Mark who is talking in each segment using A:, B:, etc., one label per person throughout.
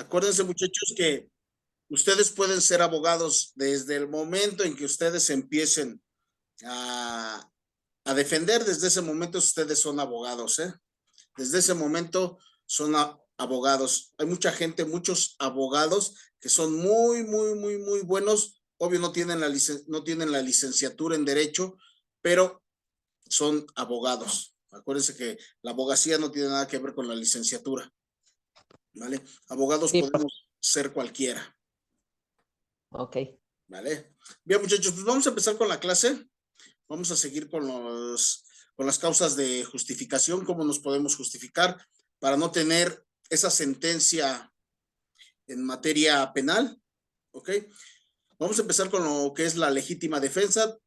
A: Acuérdense, muchachos, que ustedes pueden ser abogados desde el momento en que ustedes empiecen a, a defender, desde ese momento ustedes son abogados, ¿eh? Desde ese momento son abogados. Hay mucha gente, muchos abogados que son muy buenos. Obvio no tienen la licenciatura en Derecho, pero son abogados. Acuérdense que la abogacía no tiene nada que ver con la licenciatura, ¿vale? Abogados
B: Sí,
A: podemos ser cualquiera,
B: ok.
A: ¿vale? Bien, muchachos, pues vamos a empezar con la clase. Vamos a seguir con las causas de justificación, cómo nos podemos justificar para no tener esa sentencia en materia penal, ¿ok? Vamos a empezar con lo que es la legítima defensa.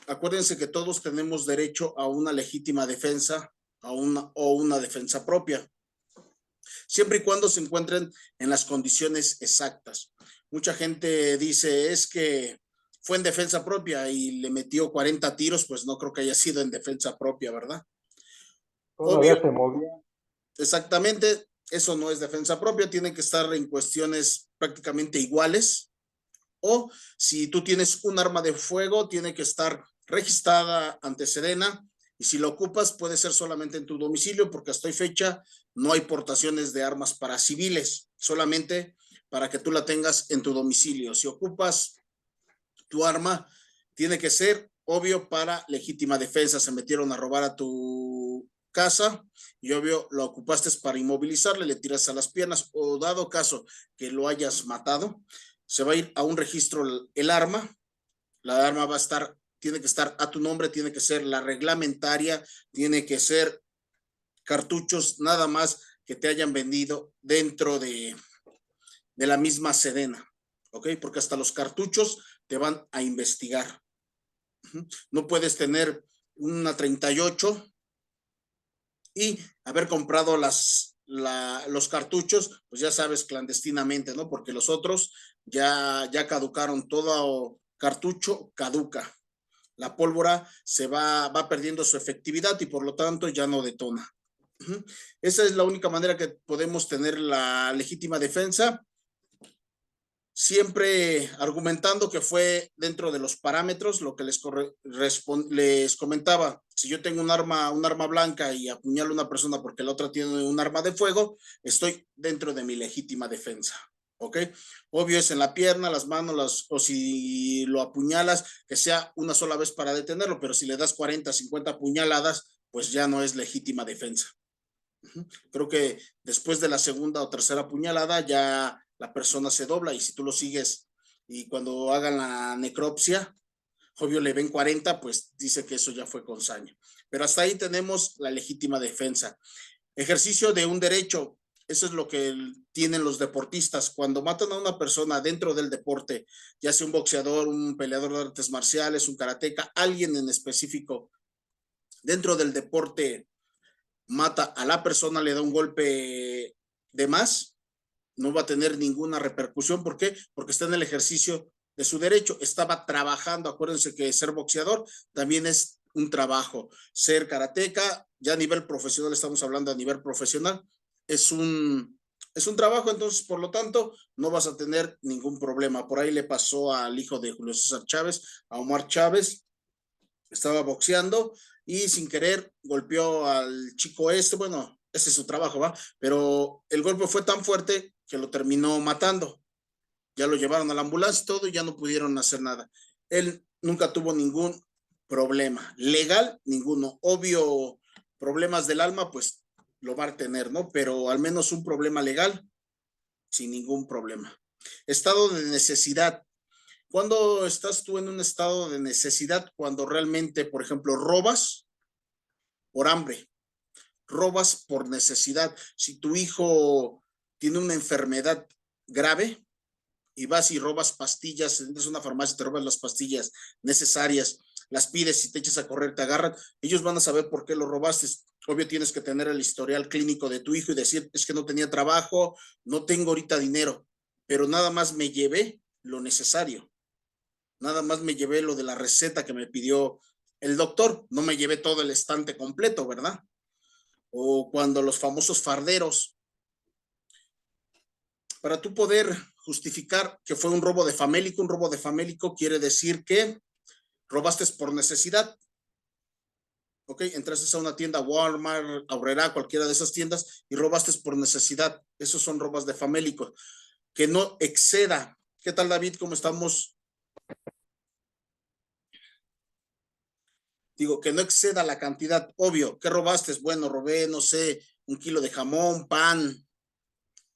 A: Acuérdense que todos tenemos derecho a una legítima defensa o una defensa propia, siempre y cuando se encuentren en las condiciones exactas. Mucha gente dice, es que fue en defensa propia y le metió 40 tiros, pues no creo que haya sido en defensa propia, ¿verdad? Obvio,
C: Todavía se movía.
A: exactamente, eso no es defensa propia, tiene que estar en cuestiones prácticamente iguales. O si tú tienes un arma de fuego, tiene que estar registrada ante Sedena, y si lo ocupas puede ser solamente en tu domicilio, porque hasta hoy fecha no hay portaciones de armas para civiles, solamente para que tú la tengas en tu domicilio. Si ocupas tu arma, tiene que ser obvio para legítima defensa. Se metieron a robar a tu casa y obvio lo ocupaste para inmovilizarle, le tiras a las piernas, o dado caso que lo hayas matado, se va a ir a un registro el arma. La arma va a estar, tiene que estar a tu nombre, tiene que ser la reglamentaria, tiene que ser cartuchos nada más que te hayan vendido dentro de la misma Sedena, ¿ok? Porque hasta los cartuchos te van a investigar. No puedes tener una 38 y haber comprado los cartuchos, pues ya sabes, clandestinamente, ¿no? Porque los otros ya caducaron, todo cartucho caduca. La pólvora va perdiendo su efectividad y por lo tanto ya no detona. Esa es la única manera que podemos tener la legítima defensa, siempre argumentando que fue dentro de los parámetros. Lo que les comentaba, si yo tengo un arma blanca y apuñalo a una persona porque la otra tiene un arma de fuego, estoy dentro de mi legítima defensa, ¿ok? Obvio es en la pierna, las manos, o si lo apuñalas, que sea una sola vez para detenerlo, pero si le das 40, 50 puñaladas, pues ya no es legítima defensa. Creo que después de la segunda o tercera puñalada ya la persona se dobla, y si tú lo sigues y cuando hagan la necropsia, obvio le ven 40, pues dice que eso ya fue con saña. Pero hasta ahí tenemos la legítima defensa. Ejercicio de un derecho, eso es lo que tienen los deportistas. Cuando matan a una persona dentro del deporte, ya sea un boxeador, un peleador de artes marciales, un karateca, alguien en específico dentro del deporte mata a la persona, le da un golpe de más, no va a tener ninguna repercusión. ¿Por qué? Porque está en el ejercicio de su derecho, estaba trabajando. Acuérdense que ser boxeador también es un trabajo. Ser karateca, ya a nivel profesional, estamos hablando a nivel profesional, es un trabajo. Entonces, por lo tanto, no vas a tener ningún problema. Por ahí le pasó al hijo de Julio César Chávez, a Omar Chávez. Estaba boxeando y sin querer golpeó al chico bueno, ese es su trabajo, ¿va? Pero el golpe fue tan fuerte que lo terminó matando. Ya lo llevaron a la ambulancia y todo, y ya no pudieron hacer nada. Él nunca tuvo ningún problema legal, ninguno. Obvio, problemas del alma, pues lo va a tener, ¿no? Pero al menos un problema legal, sin ningún problema. Estado de necesidad. ¿Cuándo estás tú en un estado de necesidad? Cuando realmente, por ejemplo, robas por hambre, robas por necesidad. Si tu hijo tiene una enfermedad grave y vas y robas pastillas, entras a una farmacia, te robas las pastillas necesarias, las pides y te echas a correr, te agarran, ellos van a saber por qué lo robaste. Obvio tienes que tener el historial clínico de tu hijo y decir, es que no tenía trabajo, no tengo ahorita dinero, pero nada más me llevé lo necesario. Nada más me llevé lo de la receta que me pidió el doctor, no me llevé todo el estante completo, ¿verdad? O cuando los famosos farderos para tú poder justificar que fue un robo de famélico quiere decir que robaste por necesidad. Ok, entraste a una tienda Walmart, Aurrera, cualquiera de esas tiendas y robaste por necesidad. Esos son robos de famélico. Que no exceda. ¿Qué tal, David? ¿Cómo estamos? Digo, que no exceda la cantidad. Obvio, ¿qué robaste? Bueno, robé, no sé, 1 kilo de jamón, pan,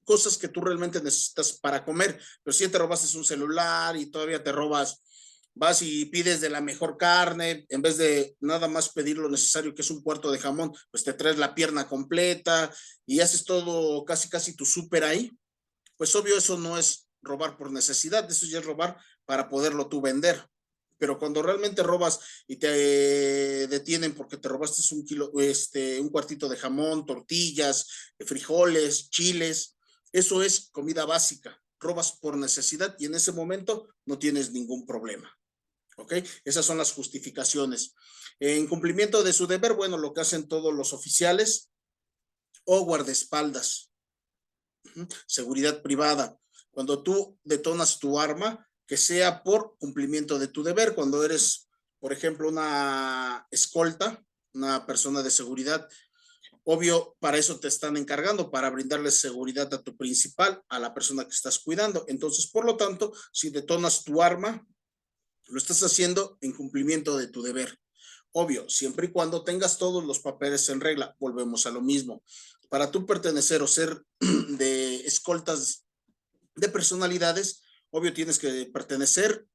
A: cosas que tú realmente necesitas para comer. Pero si te robaste un celular y todavía te robas, vas y pides de la mejor carne, en vez de nada más pedir lo necesario, que es un cuarto de jamón, pues te traes la pierna completa y haces todo, casi tu súper ahí. Pues obvio, eso no es robar por necesidad, eso ya es robar para poderlo tú vender. Pero cuando realmente robas y te detienen porque te robaste 1 kilo, un cuartito de jamón, tortillas, frijoles, chiles, eso es comida básica. Robas por necesidad y en ese momento no tienes ningún problema. ¿Ok? Esas son las justificaciones. En cumplimiento de su deber, bueno, lo que hacen todos los oficiales o guardaespaldas, seguridad privada. Cuando tú detonas tu arma, que sea por cumplimiento de tu deber. Cuando eres, por ejemplo, una escolta, una persona de seguridad, obvio, para eso te están encargando, para brindarle seguridad a tu principal, a la persona que estás cuidando. Entonces, por lo tanto, si detonas tu arma, lo estás haciendo en cumplimiento de tu deber. Obvio, siempre y cuando tengas todos los papeles en regla, volvemos a lo mismo. Para tú pertenecer o ser de escoltas de personalidades, obvio tienes que pertenecer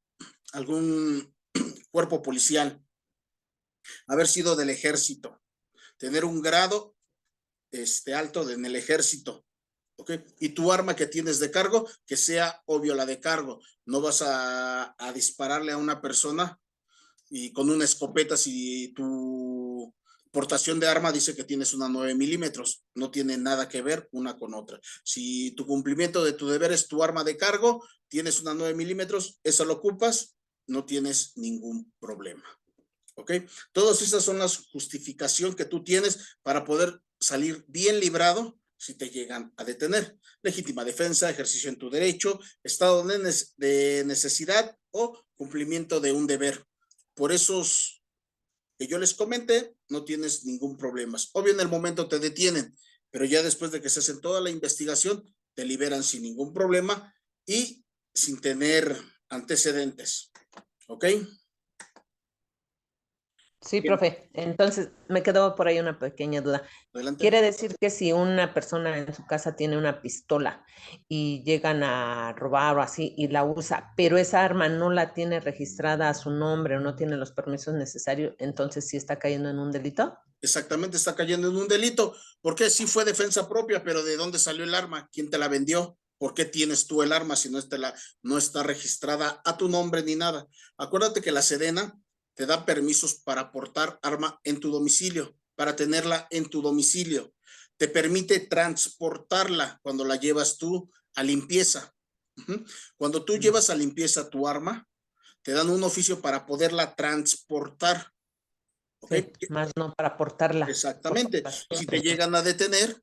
A: a algún cuerpo policial, haber sido del ejército, tener un grado alto en el ejército, ¿ok? Y tu arma que tienes de cargo, que sea obvio la de cargo. No vas a dispararle a una persona y con una escopeta si tu portación de arma dice que tienes una 9 milímetros, no tiene nada que ver una con otra. Si tu cumplimiento de tu deber es tu arma de cargo, tienes una 9 milímetros, eso lo ocupas, no tienes ningún problema. ¿Ok? Todas esas son las justificaciones que tú tienes para poder salir bien librado si te llegan a detener. Legítima defensa, ejercicio en tu derecho, estado de necesidad o cumplimiento de un deber. Por esos que yo les comenté, no tienes ningún problema. Obvio, en el momento te detienen, pero ya después de que se hacen toda la investigación, te liberan sin ningún problema y sin tener antecedentes. ¿Ok?
B: Sí,
A: Bien,
B: profe. Entonces, me quedó por ahí una pequeña duda.
A: adelante.
B: Quiere decir que si una persona en su casa tiene una pistola y llegan a robar o así y la usa, pero esa arma no la tiene registrada a su nombre o no tiene los permisos necesarios, entonces sí está cayendo en un delito.
A: Exactamente, está cayendo en un delito. Porque sí fue defensa propia, pero ¿de dónde salió el arma? ¿Quién te la vendió? ¿Por qué tienes tú el arma si no está registrada a tu nombre ni nada? Acuérdate que la Sedena te da permisos para portar arma en tu domicilio, para tenerla en tu domicilio. Te permite transportarla cuando la llevas tú a limpieza. Cuando tú llevas a limpieza tu arma, te dan un oficio para poderla transportar. ¿Ok?
B: Sí, más no para portarla.
A: Exactamente.
B: Portarla
A: Si te
B: siempre.
A: llegan a detener,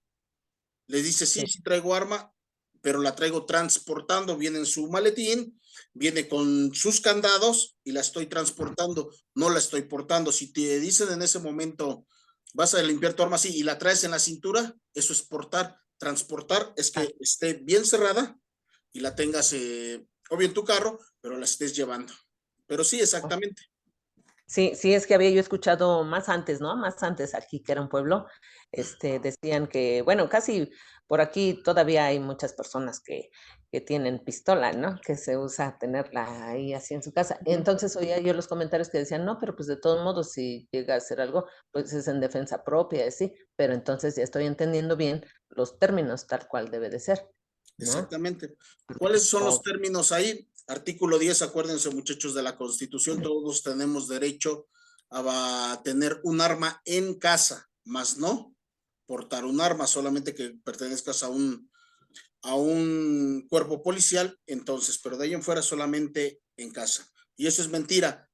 A: le dices, sí,
B: Sí.
A: sí traigo arma, pero la traigo transportando, viene en su maletín, viene con sus candados y la estoy transportando, no la estoy portando. Si te dicen en ese momento, vas a limpiar tu arma así y la traes en la cintura, eso es portar. Transportar es
B: Ah,
A: que esté bien cerrada y la tengas, obvio en tu carro, pero la estés llevando. Pero sí,
B: oh.
A: exactamente.
B: Sí, sí, es que había yo escuchado más antes, ¿no? Más antes aquí, que era un pueblo, decían que, bueno, casi por aquí todavía hay muchas personas que tienen pistola, ¿no? Que se usa tenerla ahí así en su casa. Entonces oía yo los comentarios que decían, no, pero pues de todos modos, si llega a hacer algo, pues es en defensa propia, sí, pero entonces ya estoy entendiendo bien los términos tal cual debe de ser, ¿no?
A: Exactamente. ¿Cuáles son los
B: O-
A: términos ahí? Artículo 10, acuérdense muchachos de la Constitución, todos tenemos derecho a tener un arma en casa, más no portar un arma, solamente que pertenezcas a un cuerpo policial, entonces, pero de ahí en fuera solamente en casa. Y eso es mentira.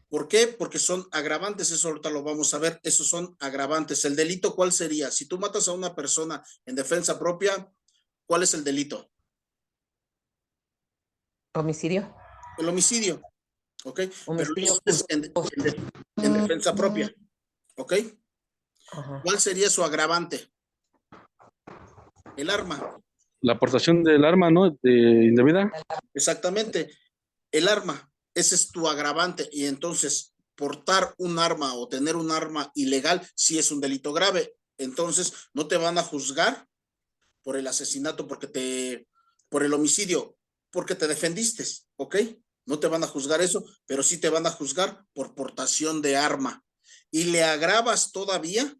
A: ¿Por qué? Porque son agravantes, eso ahorita lo vamos a ver, esos son agravantes. ¿El delito cuál sería? Si tú matas a una persona en defensa propia, ¿cuál es el delito?
B: Homicidio.
A: El homicidio, ¿ok? Pero lo
B: Homicidio
A: hiciste en defensa propia, ¿ok?
B: Ajá.
A: ¿Cuál sería su agravante? El arma.
C: La aportación del arma, ¿no? De indebida.
A: Exactamente, el arma. Ese es tu agravante. Y entonces, portar un arma o tener un arma ilegal sí es un delito grave. Entonces, no te van a juzgar por el asesinato, por el homicidio, porque te defendiste, ¿ok? No te van a juzgar eso, pero sí te van a juzgar por portación de arma. Y le agravas todavía,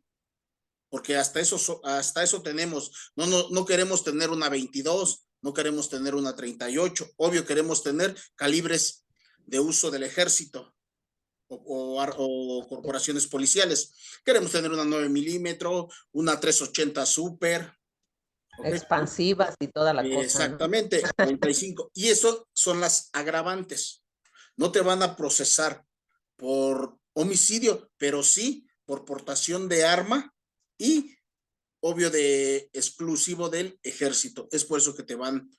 A: porque hasta eso tenemos. No queremos tener una 22, no queremos tener una 38. Obvio, queremos tener calibres de uso del ejército o corporaciones policiales. Queremos tener una 9 milímetros, una 380 Super. ¿Okay?
B: Expansivas y toda la cosa.
A: Exactamente, 35. Y eso son las agravantes. No te van a procesar por homicidio, pero sí por portación de arma y obvio de exclusivo del ejército. Es por eso que te van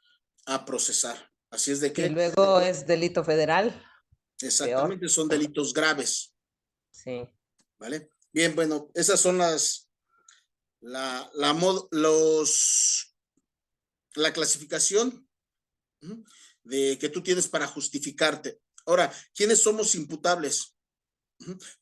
A: a procesar. Así es de que.
B: Y luego es delito federal.
A: Exactamente, peor. Son delitos graves.
B: Sí.
A: ¿Vale? Bien, bueno, esas son la clasificación de que tú tienes para justificarte. Ahora, ¿quiénes somos imputables?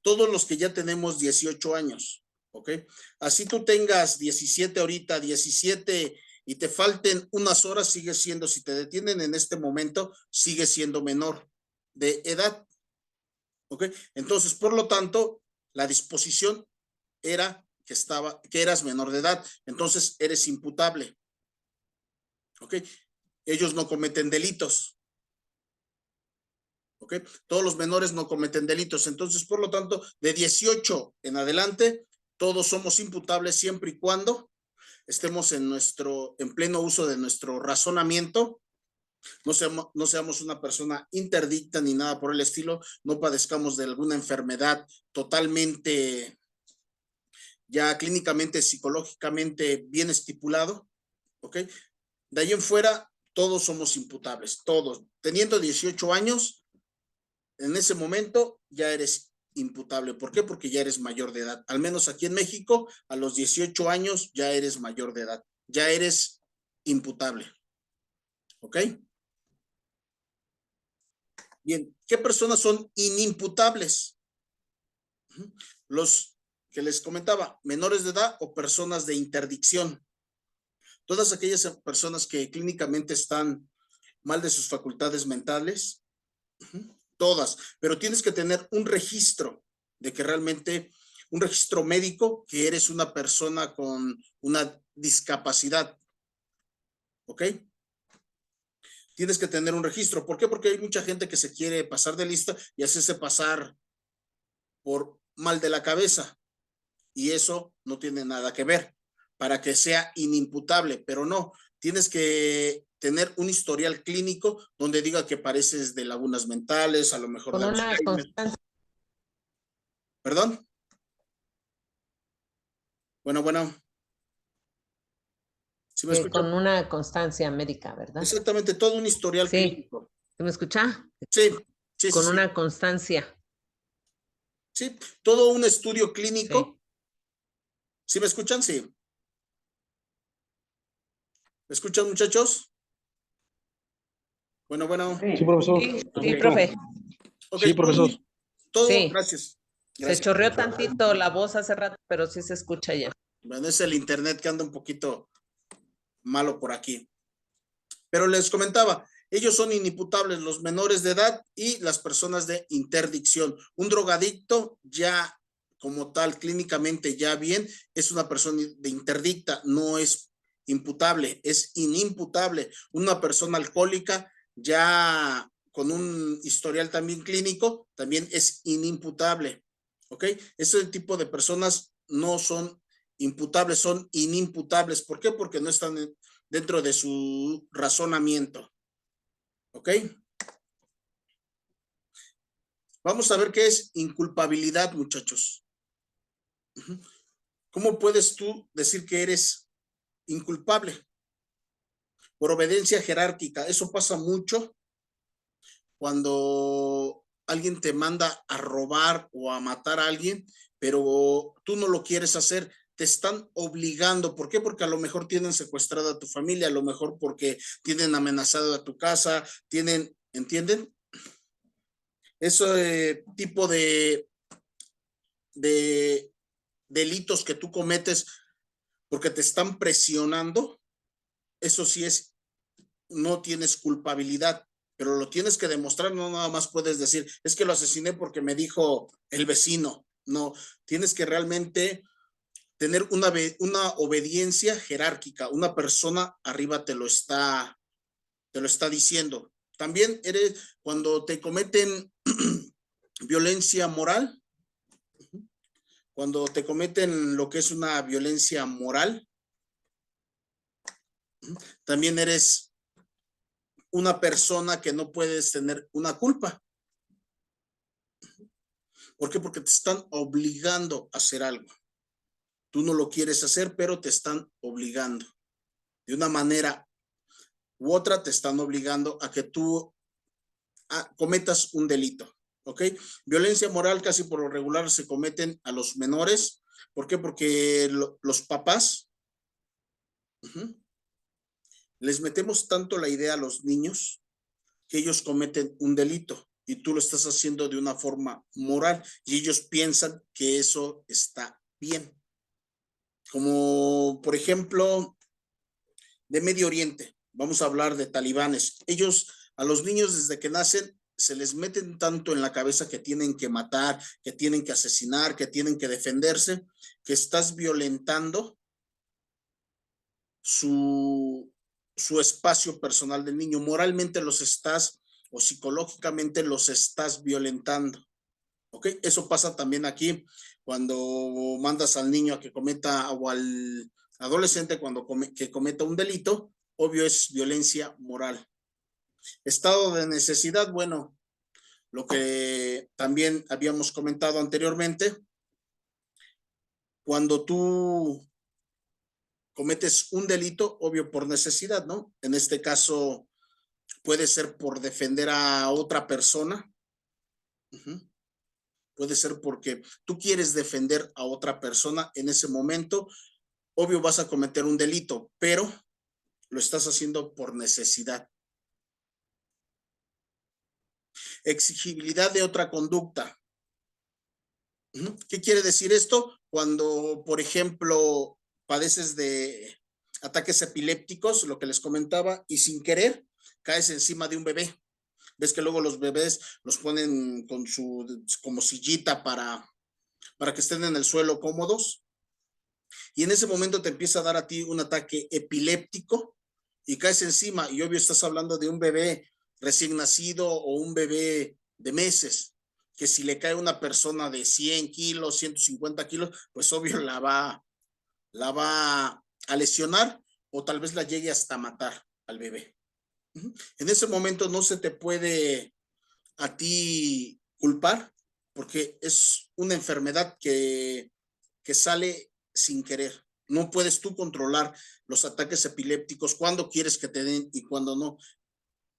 A: Todos los que ya tenemos 18 años, ¿ok? Así tú tengas 17 ahorita, 17 y te falten unas horas, sigue siendo, si te detienen en este momento, sigue siendo menor de edad, ¿ok? Entonces, por lo tanto, la disposición era que eras menor de edad, entonces eres imputable, ¿ok? Ellos no cometen delitos, ¿ok? Todos los menores no cometen delitos, entonces, por lo tanto, de 18 en adelante, todos somos imputables siempre y cuando estemos en pleno uso de nuestro razonamiento, no seamos una persona interdicta ni nada por el estilo, no padezcamos de alguna enfermedad totalmente ya clínicamente, psicológicamente bien estipulado, ¿ok? De ahí en fuera, todos somos imputables, todos. Teniendo 18 años, en ese momento ya eres imputable. ¿Por qué? Porque ya eres mayor de edad. Al menos aquí en México, a los 18 años ya eres mayor de edad. Ya eres imputable. ¿Ok? Bien, ¿qué personas son inimputables? Los que les comentaba, menores de edad o personas de interdicción. Todas aquellas personas que clínicamente están mal de sus facultades mentales, todas, pero tienes que tener un registro de que realmente, un registro médico, que eres una persona con una discapacidad, ¿ok? Tienes que tener un registro. ¿Por qué? Porque hay mucha gente que se quiere pasar de lista y hacerse pasar por mal de la cabeza, y eso no tiene nada que ver para que sea inimputable, pero no, tienes que tener un historial clínico donde diga que padeces de lagunas mentales, a lo mejor
B: con
A: de
B: una
A: Alzheimer.
B: constancia.
A: ¿Perdón? Bueno. ¿Sí me escucha?
B: Con una constancia médica, ¿verdad?
A: Exactamente, todo un historial clínico.
B: ¿Me escucha?
A: Sí.
B: Con una constancia.
A: Sí, todo un estudio clínico. ¿Sí me escuchan? Sí. ¿Me escuchan, muchachos? Bueno.
C: Sí, profesor.
B: Sí, profe.
A: Okay,
C: sí, profesor.
A: Todo, gracias.
B: Se chorreó tantito la voz hace rato, pero sí se escucha ya.
A: Bueno, es el internet que anda un poquito malo por aquí. Pero les comentaba, ellos son inimputables, los menores de edad y las personas de interdicción. Un drogadicto ya como tal, clínicamente ya bien, es una persona de interdicta, no es imputable, es inimputable. Una persona alcohólica ya con un historial también clínico, también es inimputable, ¿ok? Ese tipo de personas no son imputables, son inimputables. ¿Por qué? Porque no están dentro de su razonamiento, ¿ok? Vamos a ver qué es inculpabilidad, muchachos. ¿Cómo puedes tú decir que eres inculpable? Por obediencia jerárquica. Eso pasa mucho cuando alguien te manda a robar o a matar a alguien, pero tú no lo quieres hacer, te están obligando. ¿Por qué? Porque a lo mejor tienen secuestrada a tu familia, a lo mejor porque tienen amenazado a tu casa, tienen, ¿entienden? Ese tipo de delitos que tú cometes porque te están presionando, eso sí es, no tienes culpabilidad, pero lo tienes que demostrar, no nada más puedes decir, es que lo asesiné porque me dijo el vecino. No, tienes que realmente tener una obediencia jerárquica, una persona arriba te lo está diciendo. También eres, cuando te cometen violencia moral, cuando te cometen lo que es una violencia moral, también eres una persona que no puedes tener una culpa. ¿Por qué? Porque te están obligando a hacer algo. Tú no lo quieres hacer, pero te están obligando. De una manera u otra te están obligando a que tú cometas un delito. ¿Ok? Violencia moral casi por lo regular se cometen a los menores. ¿Por qué? Porque los papás les metemos tanto la idea a los niños que ellos cometen un delito y tú lo estás haciendo de una forma moral y ellos piensan que eso está bien. Como por ejemplo, de Medio Oriente, vamos a hablar de talibanes. Ellos, a los niños desde que nacen, se les meten tanto en la cabeza que tienen que matar, que tienen que asesinar, que tienen que defenderse, que estás violentando su espacio personal del niño. Moralmente los estás o psicológicamente los estás violentando. ¿Ok? Eso pasa también aquí cuando mandas al niño a que cometa o al adolescente que cometa un delito, obvio es violencia moral. Estado de necesidad, bueno, lo que también habíamos comentado anteriormente, cuando tú cometes un delito, obvio por necesidad, ¿no? En este caso puede ser por defender a otra persona. Puede ser porque tú quieres defender a otra persona en ese momento. Obvio vas a cometer un delito, pero lo estás haciendo por necesidad. Exigibilidad de otra conducta. ¿Qué quiere decir esto? Cuando, por ejemplo, padeces de ataques epilépticos, lo que les comentaba, y sin querer caes encima de un bebé. Ves que luego los bebés los ponen con su como sillita para que estén en el suelo cómodos. Y en ese momento te empieza a dar a ti un ataque epiléptico y caes encima. Y obvio estás hablando de un bebé recién nacido o un bebé de meses, que si le cae a una persona de 100 kilos, 150 kilos, pues obvio la va a lesionar o tal vez la llegue hasta matar al bebé. En ese momento no se te puede a ti culpar porque es una enfermedad que sale sin querer. No puedes tú controlar los ataques epilépticos, cuándo quieres que te den y cuándo no.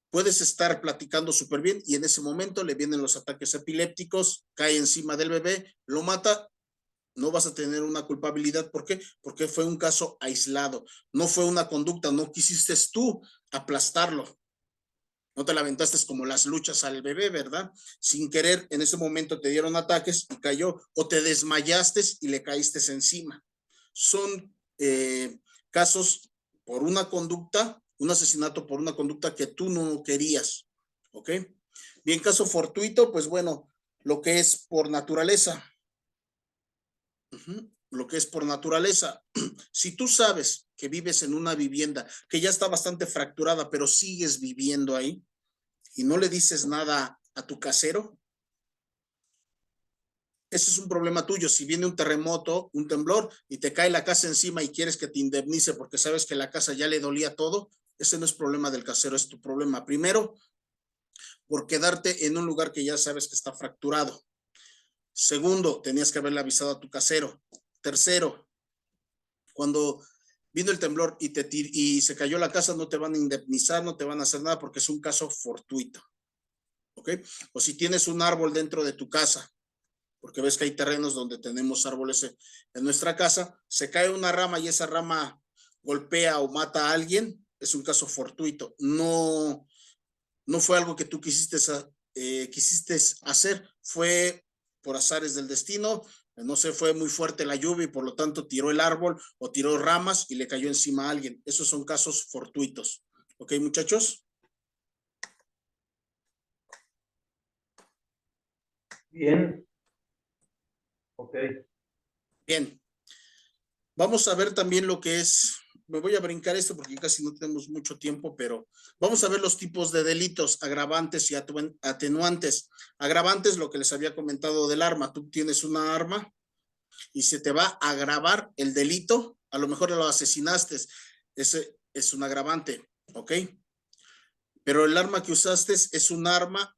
A: Puedes estar platicando súper bien y en ese momento le vienen los ataques epilépticos, cae encima del bebé, lo mata, no vas a tener una culpabilidad. ¿Por qué? Porque fue un caso aislado, no fue una conducta, no quisiste tú aplastarlo. No te la aventaste como las luchas al bebé, ¿verdad? Sin querer, en ese momento te dieron ataques y cayó, o te desmayaste y le caíste encima. Son casos por una conducta, un asesinato por una conducta que tú no querías, ¿ok? Bien, caso fortuito, pues bueno, lo que es por naturaleza. Lo que es por naturaleza. Si tú sabes que vives en una vivienda que ya está bastante fracturada, pero sigues viviendo ahí y no le dices nada a tu casero, ese es un problema tuyo. Si viene un terremoto, un temblor y te cae la casa encima y quieres que te indemnice porque sabes que la casa ya le dolía todo, ese no es problema del casero, es tu problema. Primero, por quedarte en un lugar que ya sabes que está fracturado. Segundo, tenías que haberle avisado a tu casero. Tercero, cuando vino el temblor y se cayó la casa, no te van a indemnizar, no te van a hacer nada porque es un caso fortuito. ¿ok? O si tienes un árbol dentro de tu casa, porque ves que hay terrenos donde tenemos árboles en nuestra casa, se cae una rama y esa rama golpea o mata a alguien, es un caso fortuito. No fue algo que tú quisiste hacer, fue por azares del destino, no sé, fue muy fuerte la lluvia y por lo tanto tiró el árbol o tiró ramas y le cayó encima a alguien. Esos son casos fortuitos. ¿Ok, muchachos?
C: Bien. Ok.
A: Bien. Vamos a ver también lo que es, me voy a brincar esto porque casi no tenemos mucho tiempo, pero vamos a ver los tipos de delitos, agravantes y atenuantes. Agravantes, lo que les había comentado del arma. Tú tienes una arma y se te va a agravar el delito, a lo mejor lo asesinaste, ese es un agravante, ¿ok? Pero el arma que usaste es un arma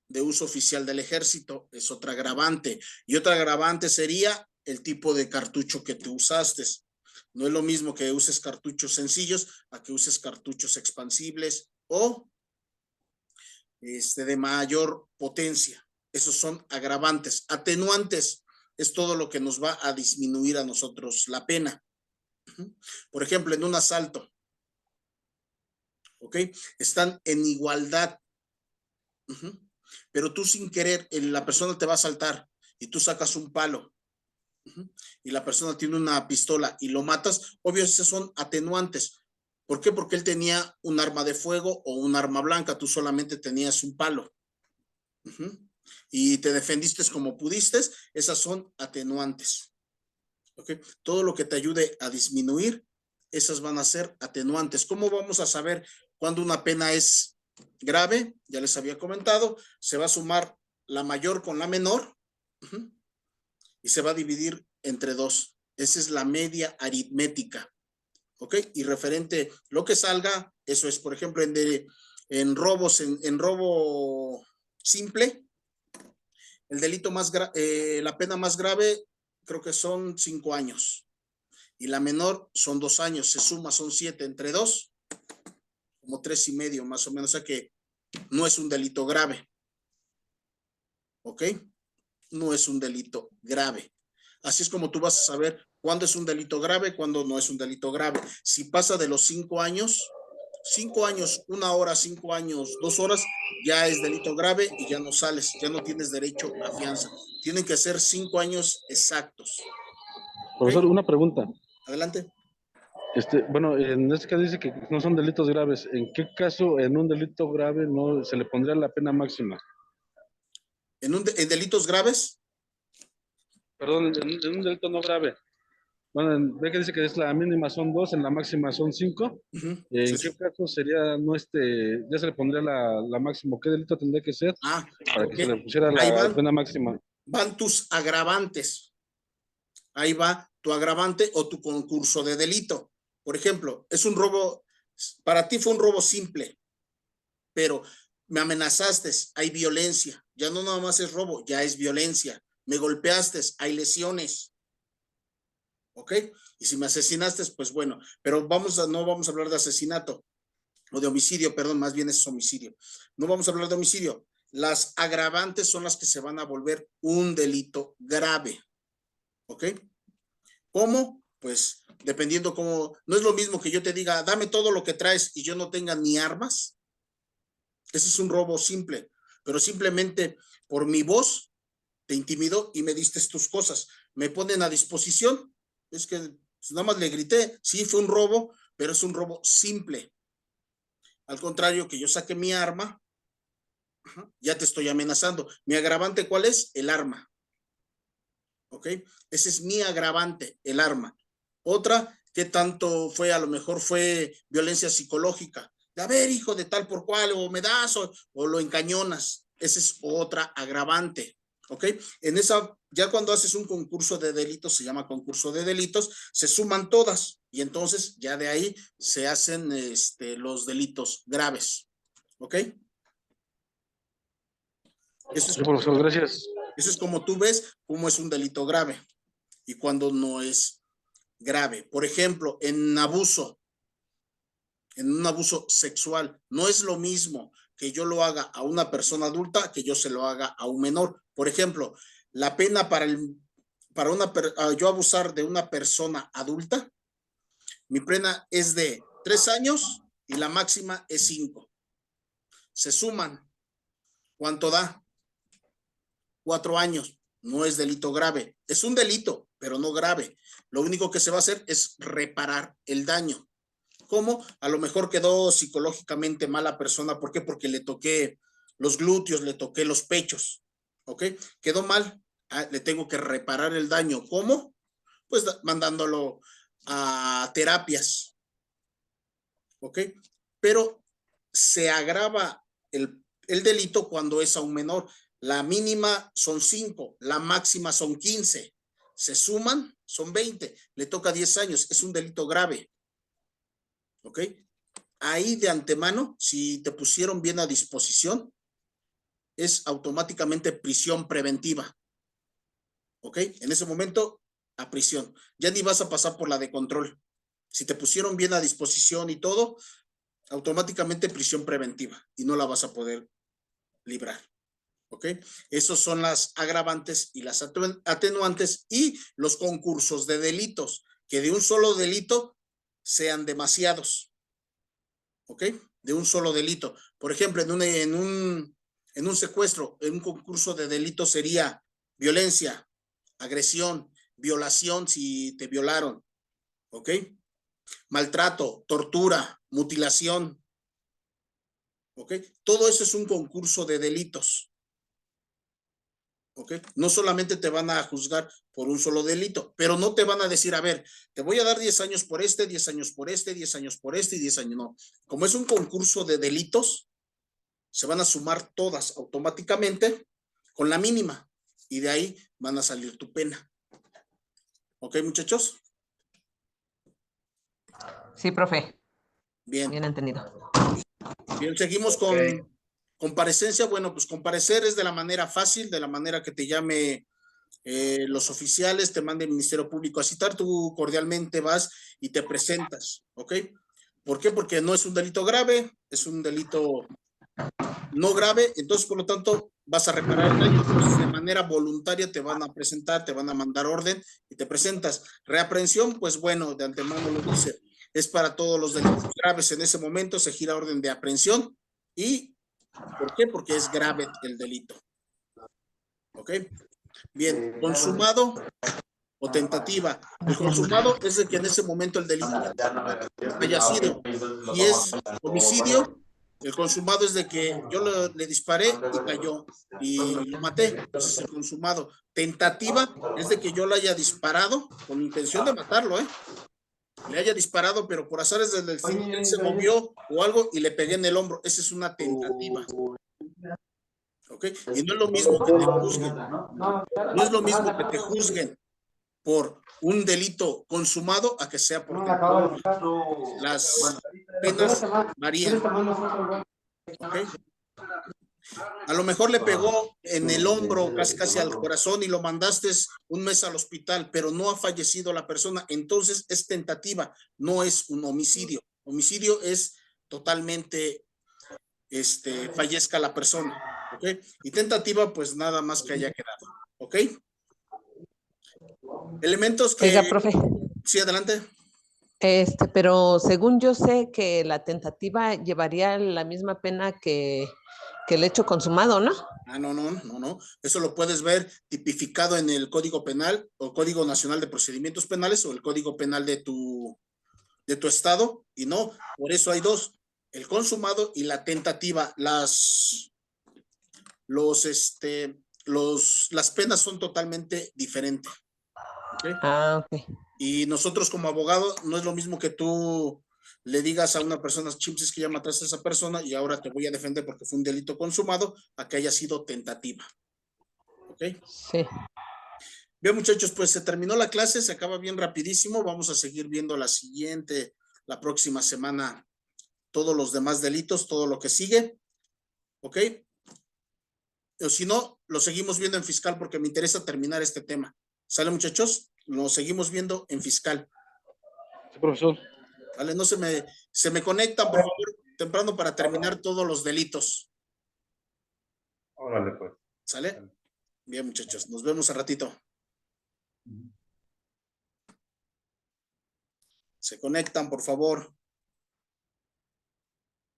A: de uso oficial del ejército, es otra agravante. Y otra agravante sería el tipo de cartucho que tú usaste. No es lo mismo que uses cartuchos sencillos a que uses cartuchos expansibles o de mayor potencia. Esos son agravantes. Atenuantes es todo lo que nos va a disminuir a nosotros la pena. Por ejemplo, en un asalto, ¿ok? Están en igualdad. Pero tú sin querer, la persona te va a asaltar y tú sacas un palo y la persona tiene una pistola y lo matas, obvio, esos son atenuantes. ¿Por qué? Porque él tenía un arma de fuego o un arma blanca, tú solamente tenías un palo. Y te defendiste como pudiste, esas son atenuantes. ¿Okay? Todo lo que te ayude a disminuir, esas van a ser atenuantes. ¿Cómo vamos a saber cuándo una pena es grave? Ya les había comentado, se va a sumar la mayor con la menor y se va a dividir entre dos. Esa es la media aritmética. ¿Ok? Y referente lo que salga, eso es, por ejemplo, en robos, en robo simple, el delito la pena más grave creo que son 5 años y la menor son 2 años, se suma, son 7 entre 2, como 3.5 más o menos, o sea que no es un delito grave, ¿ok? No es un delito grave. Así es como tú vas a saber cuándo es un delito grave, cuándo no es un delito grave. Si pasa de los 5 años, 5 años, 1 hora, 5 años, 2 horas, ya es delito grave y ya no sales, ya no tienes derecho a fianza. Tienen que ser 5 años exactos.
C: Profesor,
A: ¿Okay?
C: una pregunta.
A: Adelante.
C: Bueno, en este caso dice que no son delitos graves. ¿En qué caso en un delito grave no se le pondría la pena máxima?
A: En delitos graves.
C: Perdón, en un delito no grave. Bueno, ve que dice que es la mínima son 2, en la máxima son 5. ¿En
A: Sí,
C: qué
A: sí.
C: caso sería, no ya se le pondría la máxima? ¿Qué delito tendría que ser para que
A: Ok.
C: se le pusiera
A: Ahí
C: la pena máxima?
A: van tus agravantes. Ahí va tu agravante o tu concurso de delito. Por ejemplo, es un robo, para ti fue un robo simple, pero me amenazaste, hay violencia. Ya no nada más es robo, ya es violencia. Me golpeaste, hay lesiones. ¿Ok? Y si me asesinaste, pues bueno, pero no vamos a hablar de asesinato o de homicidio, perdón, más bien es homicidio. No vamos a hablar de homicidio. Las agravantes son las que se van a volver un delito grave. ¿Ok? ¿Cómo? Pues dependiendo cómo, no es lo mismo que yo te diga, dame todo lo que traes y yo no tenga ni armas. Ese es un robo simple, pero simplemente por mi voz te intimidó y me diste tus cosas. Me ponen a disposición. Es que pues, nada más le grité, sí fue un robo, pero es un robo simple. Al contrario, que yo saque mi arma, ya te estoy amenazando. ¿Mi agravante cuál es? El arma. ¿Ok? Ese es mi agravante, el arma. Otra, ¿qué tanto fue? A lo mejor fue violencia psicológica. De a ver, hijo de tal por cual, o me das o lo encañonas. Esa es otra agravante. ¿Ok? En esa, ya cuando haces un concurso de delitos, se llama concurso de delitos, se suman todas y entonces ya de ahí se hacen los delitos graves. ¿Ok? Eso es,
C: Sí, profesor, gracias.
A: eso es como tú ves cómo es un delito grave y cuando no es grave. Por ejemplo, en un abuso sexual, no es lo mismo que yo lo haga a una persona adulta que yo se lo haga a un menor. Por ejemplo, la pena para yo abusar de una persona adulta, mi pena es de 3 años y la máxima es 5. Se suman. ¿Cuánto da? 4 años. No es delito grave. Es un delito, pero no grave. Lo único que se va a hacer es reparar el daño. ¿Cómo? A lo mejor quedó psicológicamente mala persona. ¿Por qué? Porque le toqué los glúteos, le toqué los pechos. ¿Ok? Quedó mal. Le tengo que reparar el daño. ¿Cómo? Pues mandándolo a terapias. ¿Ok? Pero se agrava el delito cuando es a un menor. La mínima son 5, la máxima son 15. Se suman, son 20. Le toca 10 años. Es un delito grave. ¿Ok? Ahí de antemano, si te pusieron bien a disposición, es automáticamente prisión preventiva. ¿Ok? En ese momento, a prisión. Ya ni vas a pasar por la de control. Si te pusieron bien a disposición y todo, automáticamente prisión preventiva y no la vas a poder librar. ¿Ok? Esos son las agravantes y las atenuantes y los concursos de delitos, que de un solo delito sean demasiados. ¿Ok? De un solo delito. Por ejemplo, en un secuestro, en un concurso de delitos sería violencia, agresión, violación si te violaron. ¿Ok? Maltrato, tortura, mutilación. ¿Ok? Todo eso es un concurso de delitos. ¿Ok? No solamente te van a juzgar por un solo delito, pero no te van a decir, a ver, te voy a dar 10 años por este, 10 años por este, 10 años por este y 10 años. No. Como es un concurso de delitos, se van a sumar todas automáticamente con la mínima y de ahí van a salir tu pena. ¿Ok, muchachos?
B: Sí, profe.
A: Bien.
B: Bien entendido.
A: Bien, seguimos con comparecencia. Bueno, pues comparecer es de la manera fácil, de la manera que te llame los oficiales, te mande el Ministerio Público a citar, tú cordialmente vas y te presentas, ¿ok? ¿Por qué? Porque no es un delito grave, es un delito no grave, entonces por lo tanto vas a reparar el daño, entonces de manera voluntaria te van a presentar, te van a mandar orden y te presentas. Reaprehensión, pues bueno, de antemano lo dice, es para todos los delitos graves en ese momento, se gira orden de aprehensión y ¿por qué? Porque es grave el delito. ¿Ok? Bien, consumado o tentativa. El consumado es el que en ese momento el delito haya sido. Si es homicidio, el consumado es de que yo le disparé y cayó y lo maté. Ese es el consumado. Tentativa es de que yo lo haya disparado con intención de matarlo, le haya disparado, pero por azares del fin él se movió o algo y le pegué en el hombro. Esa es una tentativa. ¿Ok? Y no es lo mismo que te juzguen. No es lo mismo que te juzguen por un delito consumado a que sea por tentativa. Las penas varían. ¿Ok? A lo mejor le pegó en el hombro, casi al corazón y lo mandaste un mes al hospital, pero no ha fallecido la persona. Entonces es tentativa, no es un homicidio. Homicidio es totalmente, fallezca la persona. ¿Ok? Y tentativa, pues nada más que haya quedado. ¿Ok? Elementos que...
B: Oiga, profe.
A: Sí, adelante.
B: Pero según yo sé que la tentativa llevaría la misma pena que el hecho consumado, ¿no?
A: Ah, no. Eso lo puedes ver tipificado en el Código Penal o Código Nacional de Procedimientos Penales o el Código Penal de tu estado. Y no, por eso hay dos, el consumado y la tentativa. Las penas son totalmente diferentes. ¿Okay?
B: Ah, ok.
A: Y nosotros como abogado no es lo mismo que tú le digas a una persona, chimps, que ya mataste a esa persona y ahora te voy a defender porque fue un delito consumado, a que haya sido tentativa. ¿Ok?
B: Sí.
A: Bien, muchachos, pues se terminó la clase, se acaba bien rapidísimo. Vamos a seguir viendo la próxima semana, todos los demás delitos, todo lo que sigue. ¿Ok? O si no, lo seguimos viendo en fiscal porque me interesa terminar este tema. ¿Sale, muchachos? Lo seguimos viendo en fiscal.
C: Sí, profesor.
A: ¿Vale? No se me conectan, por favor. temprano para terminar todos los delitos.
D: Órale, pues.
A: ¿Sale? Bien, muchachos, nos vemos a ratito. Se conectan, por favor.